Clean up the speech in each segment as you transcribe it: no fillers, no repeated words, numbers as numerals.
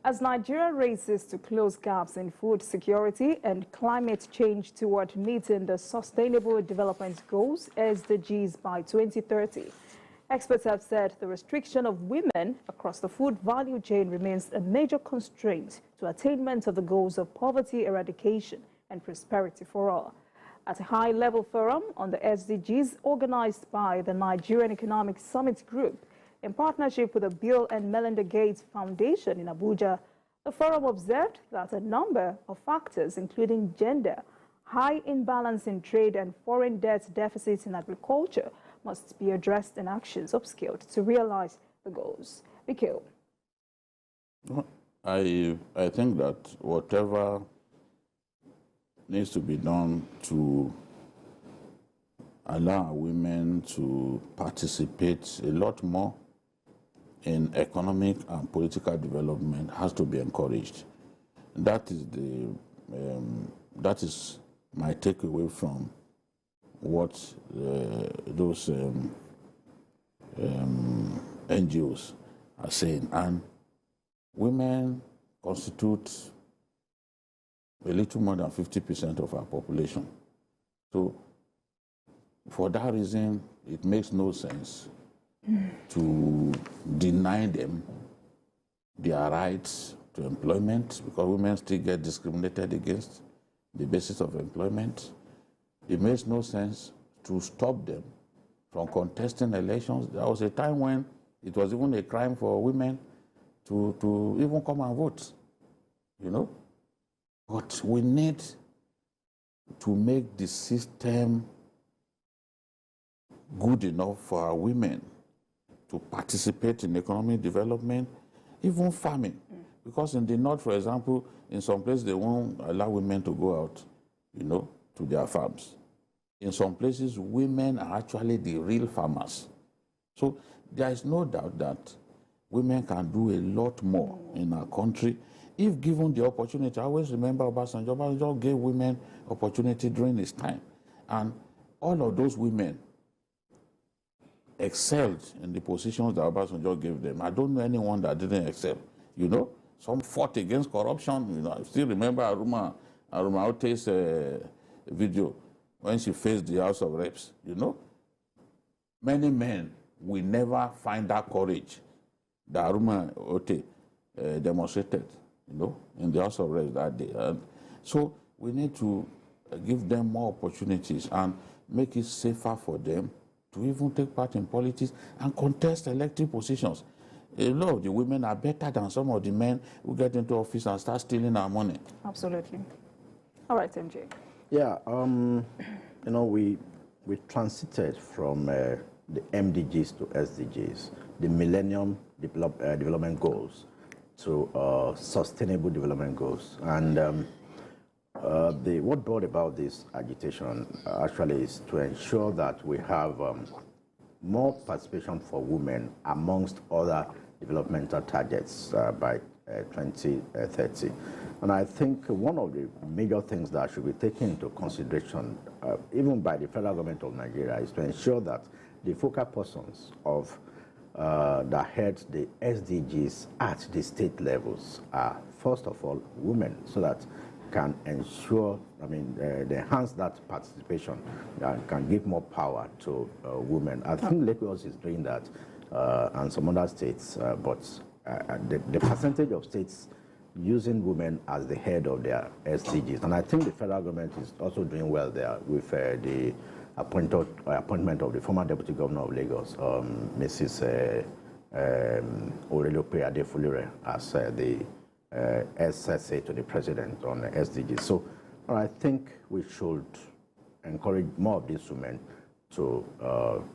As Nigeria races to close gaps in food security and climate change toward meeting the Sustainable Development Goals, SDGs, by 2030, experts have said the restriction of women across the food value chain remains a major constraint to attainment of the goals of poverty eradication and prosperity for all. At a high-level forum on the SDGs organized by the Nigerian Economic Summit Group, in partnership with the Bill and Melinda Gates Foundation in Abuja, the forum observed that a number of factors, including gender, high imbalance in trade and foreign debt deficits in agriculture, must be addressed and actions upscaled to realize the goals. Mikhail. I think that whatever needs to be done to allow women to participate a lot more in economic and political development has to be encouraged. That is my takeaway from what those NGOs are saying. And women constitute a little more than 50% of our population. So for that reason, it makes no sense to deny them their rights to employment, because women still get discriminated against the basis of employment. It makes no sense to stop them from contesting elections. There was a time when it was even a crime for women to even come and vote, you know. But we need to make the system good enough for our women to participate in economic development, even farming. Because in the north, for example, in some places they won't allow women to go out, you know, to their farms. In some places, women are actually the real farmers. So there is no doubt that women can do a lot more in our country if given the opportunity. I always remember Obasanjo. Obasanjo gave women opportunity during his time. And all of those women excelled in the positions that Obasanjo gave them. I don't know anyone that didn't excel, you know. Some fought against corruption. You know, I still remember Aruma Ote's video when she faced the House of Reps, you know. Many men will never find that courage that Aruma Ote demonstrated, you know, in the House of Reps that day. And so we need to give them more opportunities and make it safer for them to even take part in politics and contest elective positions. A lot of the women are better than some of the men who get into office and start stealing our money. Absolutely. All right, MJ. Yeah, you know, we transited from the MDGs to SDGs, the Millennium Development Goals, to Sustainable Development Goals. And what brought about this agitation actually is to ensure that we have more participation for women amongst other developmental targets by 2030. And I think one of the major things that should be taken into consideration, even by the federal government of Nigeria, is to ensure that the focal persons of that head the SDGs at the state levels are, first of all, women, so that can ensure, they enhance that participation and can give more power to women. I think Lagos is doing that, and some other states, but the percentage of states using women as the head of their SDGs, and I think the federal government is also doing well there with the appointment of the former deputy governor of Lagos, Mrs. Orelope Adefulire, as the SSA to the president on the SDGs. So I think we should encourage more of these women to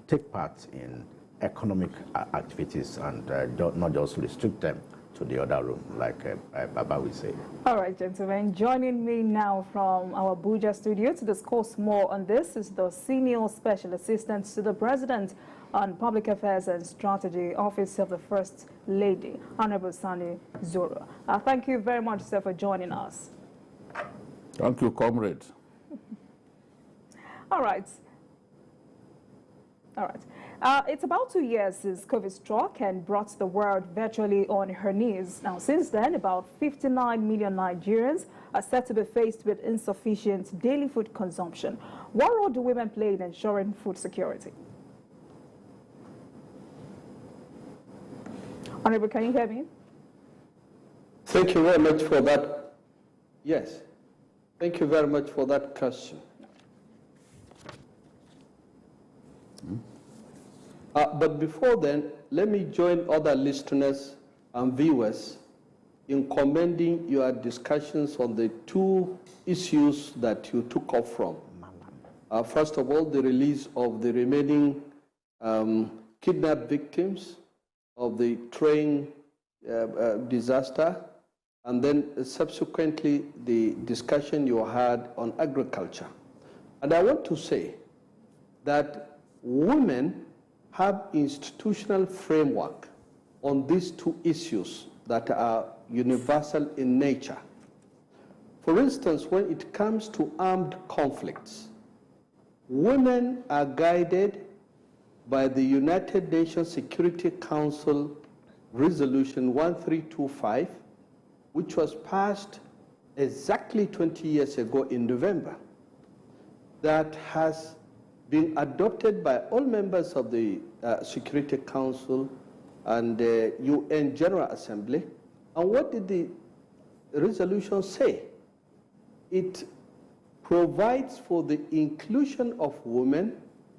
take part in economic activities and not just restrict them to the other room, like Baba will say. All right, gentlemen. Joining me now from our Abuja studio to discuss more on this is the Senior Special Assistant to the President on Public Affairs and Strategy, Office of the First Lady, Honorable Sani Zoro. Thank you very much, sir, for joining us. Thank you, comrade. All right. It's about 2 years since COVID struck and brought the world virtually on her knees. Now, since then, about 59 million Nigerians are said to be faced with insufficient daily food consumption. What role do women play in ensuring food security? Honorable, can you hear me? Thank you very much for that. Yes. Thank you very much for that question. But before then, let me join other listeners and viewers in commending your discussions on the two issues that you took off from. First of all, the release of the remaining kidnapped victims of the train disaster, and then subsequently the discussion you had on agriculture. And I want to say that women have institutional framework on these two issues that are universal in nature. For instance, when it comes to armed conflicts, women are guided by the United Nations Security Council Resolution 1325, which was passed exactly 20 years ago in November, that has been adopted by all members of the Security Council and the UN General Assembly. And what did the resolution say? It provides for the inclusion of women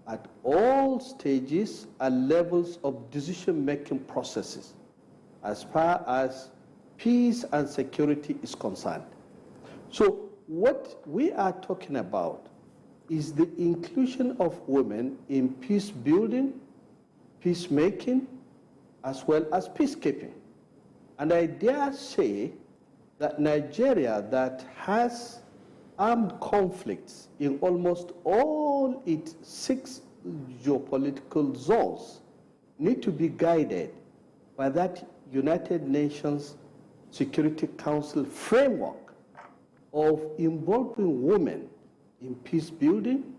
at all stages and levels of decision-making processes as far as peace and security is concerned. So what we are talking about is the inclusion of women in peace building, peacemaking, as well as peacekeeping. And I dare say that Nigeria, that has armed conflicts in almost all its 6 geopolitical zones, need to be guided by that United Nations Security Council framework of involving women in peace building,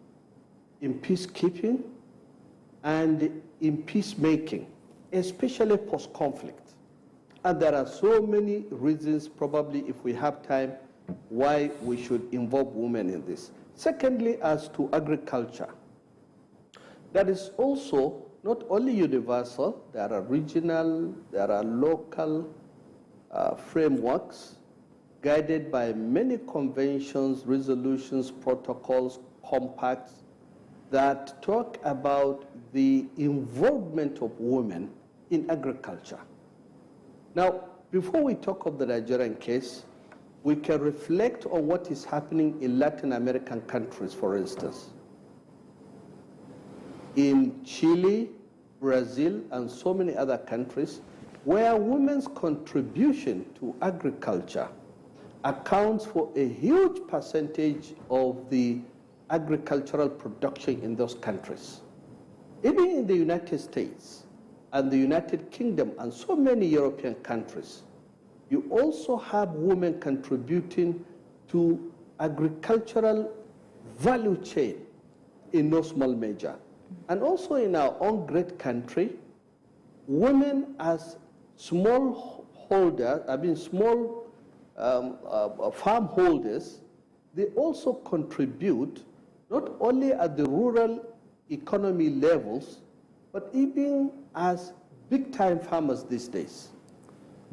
in peacekeeping, and in peacemaking, especially post-conflict. And there are so many reasons, probably if we have time, why we should involve women in this. Secondly, as to agriculture, that is also not only universal, there are regional, there are local frameworks guided by many conventions, resolutions, protocols, compacts that talk about the involvement of women in agriculture. Now, before we talk of the Nigerian case, we can reflect on what is happening in Latin American countries, for instance. In Chile, Brazil, and so many other countries, where women's contribution to agriculture accounts for a huge percentage of the agricultural production in those countries. Even in the United States and the United Kingdom and so many European countries, you also have women contributing to agricultural value chain in no small measure. And also in our own great country, women as small farm holders, they also contribute not only at the rural economy levels, but even as big-time farmers these days.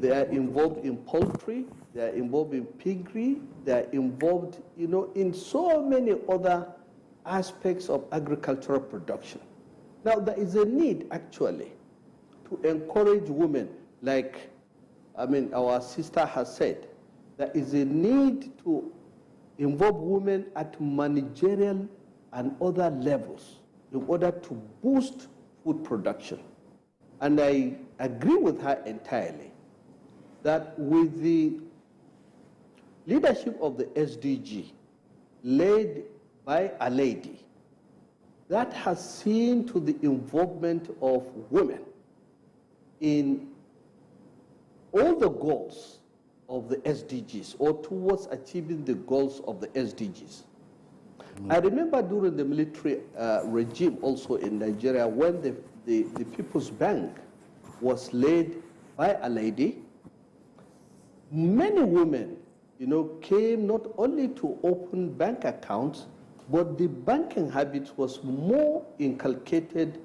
They are involved in poultry, they are involved in piggery, they are involved, in so many other aspects of agricultural production. Now, there is a need, actually, to encourage women, like, our sister has said, there is a need to involve women at managerial and other levels in order to boost food production. And I agree with her entirely that with the leadership of the SDG, led by a lady, that has seen to the involvement of women in all the goals of the SDGs, or towards achieving the goals of the SDGs. I remember during the military regime also in Nigeria, when the People's Bank was led by a lady. Many women, came not only to open bank accounts, but the banking habit was more inculcated,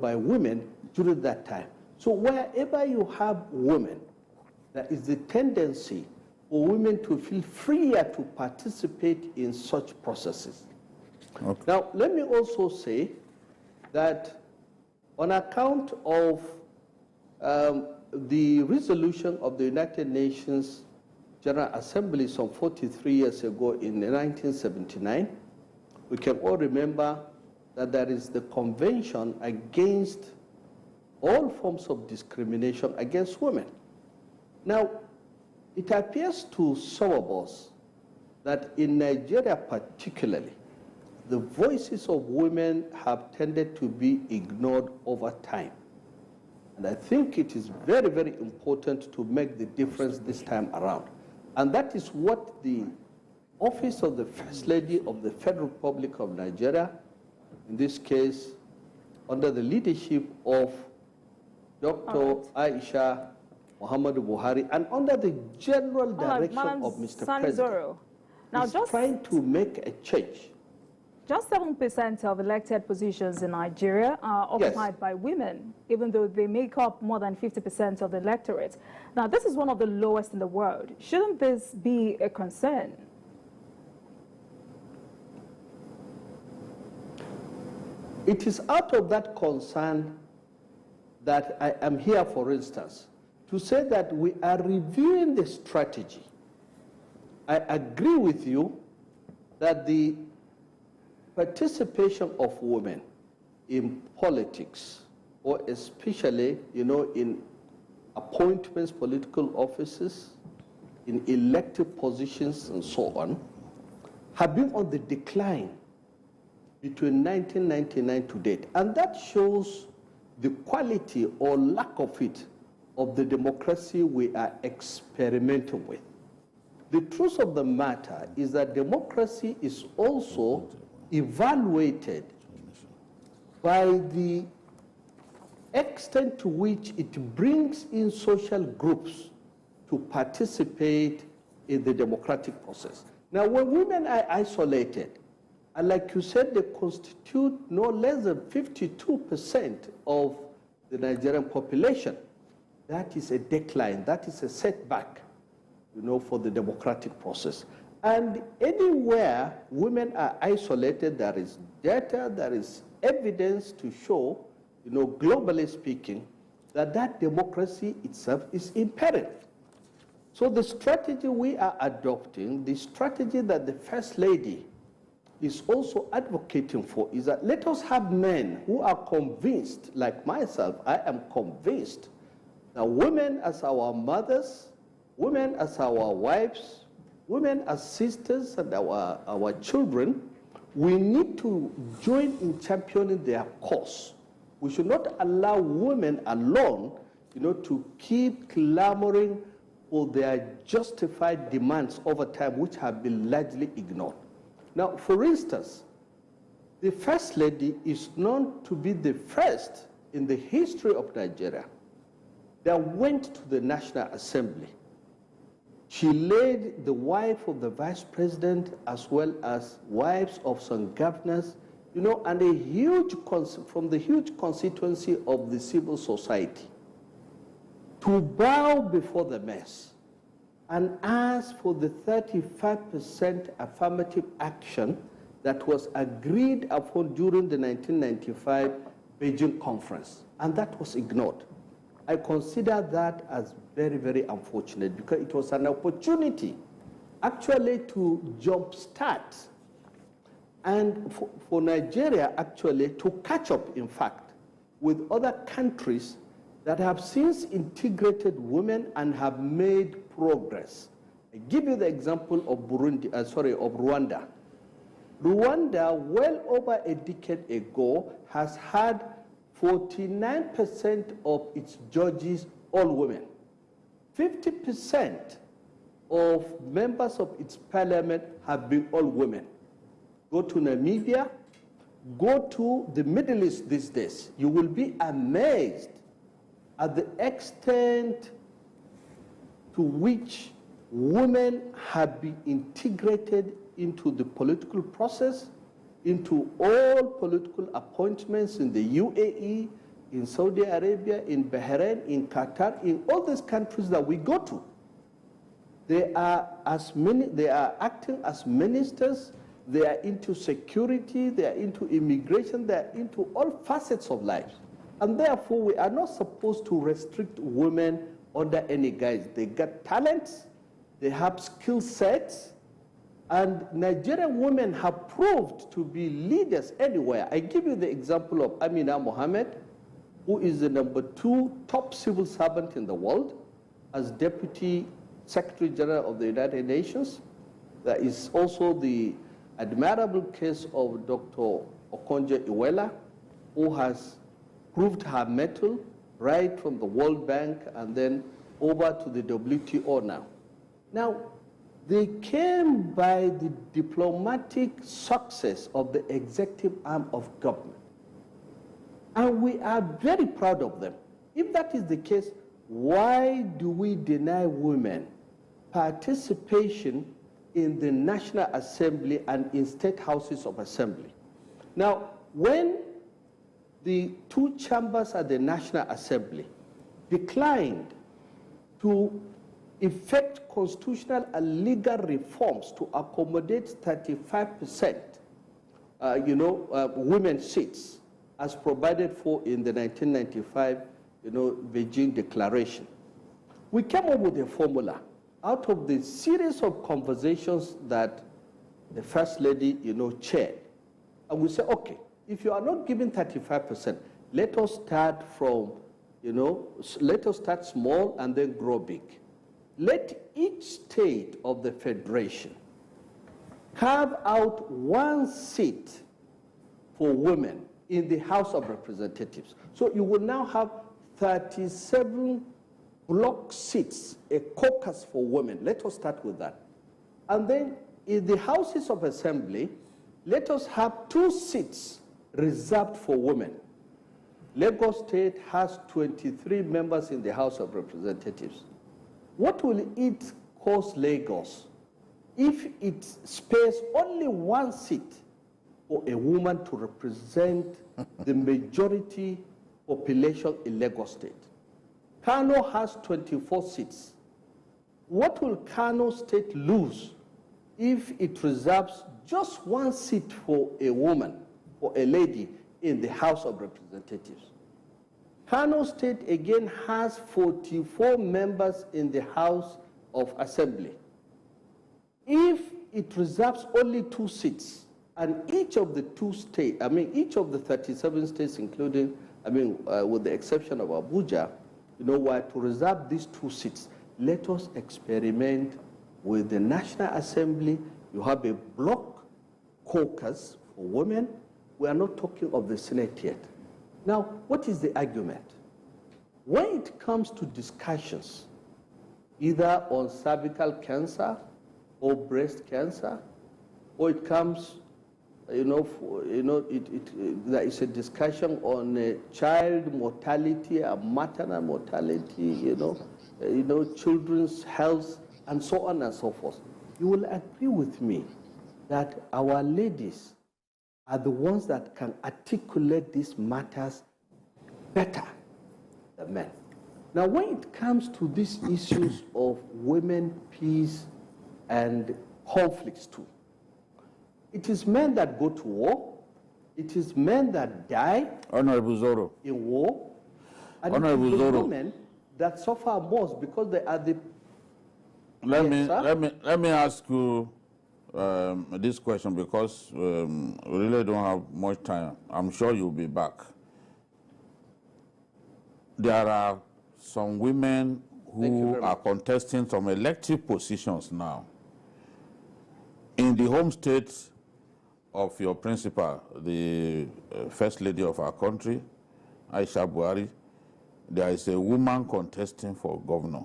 by women during that time. So wherever you have women, there is the tendency for women to feel freer to participate in such processes. Okay. Now, let me also say that on account of the resolution of the United Nations General Assembly some 43 years ago in 1979, we can all remember that there is the Convention Against all forms of discrimination against women. Now, it appears to some of us that in Nigeria particularly, the voices of women have tended to be ignored over time. And I think it is very, very important to make the difference this time around. And that is what the Office of the First Lady of the Federal Republic of Nigeria, in this case, under the leadership of Dr. Aisha Muhammadu Buhari, and under the general direction of Mr. President, now is trying to make a change. Just 7% of elected positions in Nigeria are occupied by women, even though they make up more than 50% of the electorate. Now, this is one of the lowest in the world. Shouldn't this be a concern? It is out of that concern that I am here, for instance, to say that we are reviewing the strategy. I agree with you that the participation of women in politics, or especially, in appointments, political offices, in elected positions and so on, have been on the decline between 1999 to date. And that shows the quality or lack of it of the democracy we are experimenting with. The truth of the matter is that democracy is also evaluated by the extent to which it brings in social groups to participate in the democratic process. Now, when women are isolated, and like you said, they constitute no less than 52% of the Nigerian population, that is a decline, that is a setback, for the democratic process. And anywhere women are isolated, there is data, there is evidence to show, globally speaking, that democracy itself is impaired. So the strategy we are adopting, the strategy that the First Lady is also advocating for, is that let us have men who are convinced, like myself, I am convinced, that women as our mothers, women as our wives, women as sisters and our children, we need to join in championing their cause. We should not allow women alone, to keep clamoring for their justified demands over time, which have been largely ignored. Now, for instance, the First Lady is known to be the first in the history of Nigeria that went to the National Assembly. She led the wife of the Vice President as well as wives of some governors, and from the huge constituency of the civil society, to bow before the mess and ask for the 35% affirmative action that was agreed upon during the 1995 Beijing conference, and that was ignored. I consider that as very, very unfortunate, because it was an opportunity actually to jumpstart and for Nigeria actually to catch up, in fact, with other countries that have since integrated women and have made progress. I give you the example of Rwanda. Rwanda, well over a decade ago, has had 49% of its judges all women. 50% of members of its parliament have been all women. Go to Namibia, go to the Middle East these days, you will be amazed at the extent to which women have been integrated into the political process, into all political appointments in the UAE, in Saudi Arabia, in Bahrain, in Qatar, in all these countries that we go to. They are acting as ministers, they are into security, they are into immigration, they are into all facets of life. And therefore, we are not supposed to restrict women under any guise. They got talents, they have skill sets, and Nigerian women have proved to be leaders anywhere. I give you the example of Amina Mohammed, who is the #2 top civil servant in the world as Deputy Secretary General of the United Nations. There is also the admirable case of Dr. Okonjo-Iweala, who has proved her mettle right from the World Bank and then over to the WTO now. Now, they came by the diplomatic success of the executive arm of government. And we are very proud of them. If that is the case, why do we deny women participation in the National Assembly and in state houses of assembly? Now, when the two chambers at the National Assembly declined to effect constitutional and legal reforms to accommodate 35% women seats as provided for in the 1995 Beijing Declaration, we came up with a formula out of the series of conversations that the First Lady chaired. And we said, okay, if you are not giving 35%, let us start from, let us start small and then grow big. Let each state of the Federation carve out one seat for women in the House of Representatives. So you will now have 37 block seats, a caucus for women. Let us start with that. And then in the Houses of Assembly, let us have 2 seats reserved for women. Lagos State has 23 members in the House of Representatives. What will it cost Lagos if it spares only 1 seat for a woman to represent the majority population in Lagos State? Kano has 24 seats. What will Kano State lose if it reserves just 1 seat for a woman, for a lady in the House of Representatives? Kano State again has 44 members in the House of Assembly. If it reserves only 2 seats, and each of the 2 states, each of the 37 states, including, with the exception of Abuja, were to reserve these 2 seats, let us experiment with the National Assembly. You have a block caucus for women. We are not talking of the Senate yet. Now, what is the argument? When it comes to discussions, either on cervical cancer or breast cancer, or it comes, there is a discussion on child mortality and maternal mortality, children's health, and so on and so forth. You will agree with me that our ladies are the ones that can articulate these matters better than men. Now, when it comes to these issues of women, peace, and conflicts too, it is men that go to war, it is men that die Honorable Zoro. in war, and Honorable it is the Zoro. women that suffer most because they are the... Let Yes, me ask you this question because we really don't have much time. I'm sure you'll be back. There are some women who are contesting some elective positions now. In the home state of your principal, the First Lady of our country, Aisha Buhari, there is a woman contesting for governor.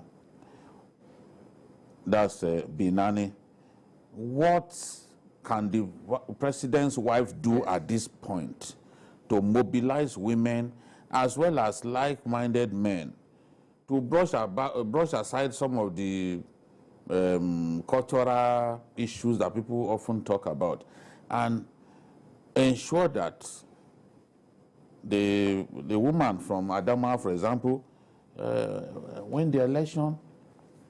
That's Binani. What can the president's wife do at this point to mobilize women as well as like-minded men to brush aside some of the cultural issues that people often talk about and ensure that the woman from Adama, for example, win the election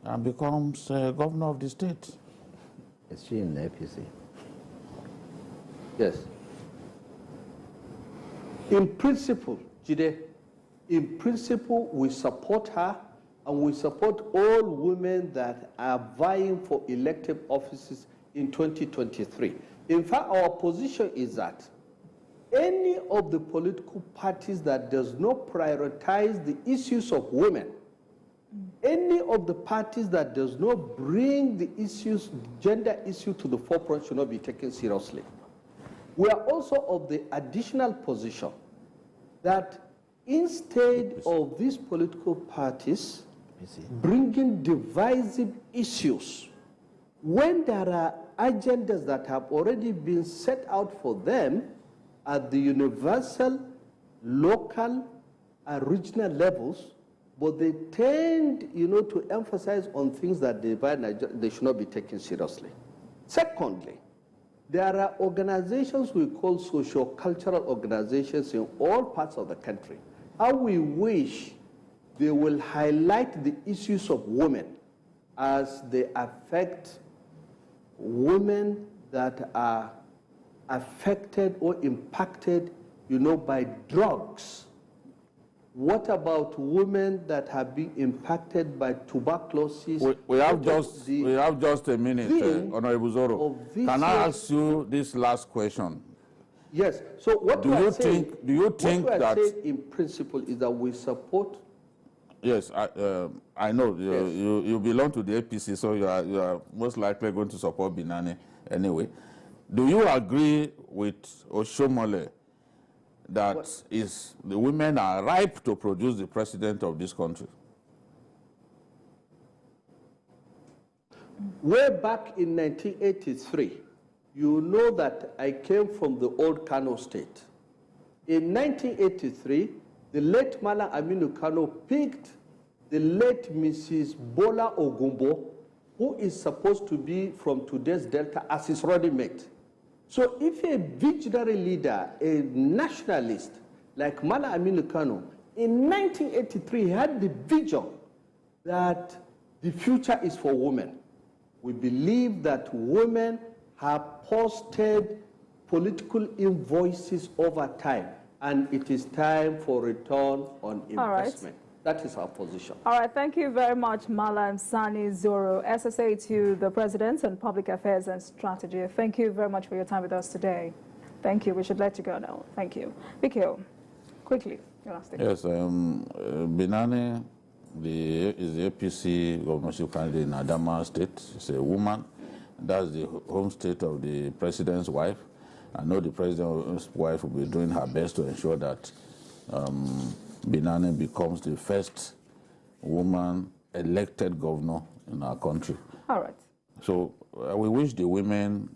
and becomes governor of the state? Is she in the APC? Yes. In principle, Jide, in principle, we support her and we support all women that are vying for elective offices in 2023. In fact, our position is that any of the political parties that does not prioritize the issues of women, any of the parties that does not bring the issues, gender issue to the forefront should not be taken seriously. We are also of the additional position that instead of these political parties bringing divisive issues, when there are agendas that have already been set out for them at the universal, local, and regional levels, but they tend, to emphasize on things that they should not be taken seriously. Secondly, there are organizations we call socio-cultural organizations in all parts of the country. How we wish they will highlight the issues of women as they affect women that are affected or impacted, by drugs. What about women that have been impacted by tuberculosis? We have just a minute, Honorable Zoro. Can I ask you this last question? Yes. So what do you think that in principle is that we support? Yes, I know Yes. you belong to the APC, so you are most likely going to support Binani anyway. Do you agree with Oshomole that the women are ripe to produce the president of this country? Way back in 1983, you know that I came from the old Kano state. In 1983, the late Malam Aminu Kano picked the late Mrs. Bola Ogumbo, who is supposed to be from today's Delta, as his running mate. So if a visionary leader, a nationalist like Malam Aminu Kano, in 1983 had the vision that the future is for women. We believe that women have posted political invoices over time, and it is time for return on investment. That is our position. All right, thank you very much, Malam Sani Zoro, SSA to the President on Public Affairs and Strategy. Thank you very much for your time with us today. Thank you. We should let you go now. Thank you. Bikio, quickly, your last thing. Yes, Binani is the APC governorship candidate in Adama State. She's a woman. That's the home state of the president's wife. I know the president's wife will be doing her best to ensure that Binani becomes the first woman elected governor in our country. All right. So we wish the women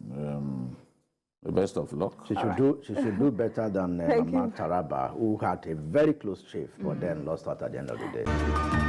the best of luck. She should do better than Mama Taraba, who had a very close chief, but then lost out at the end of the day.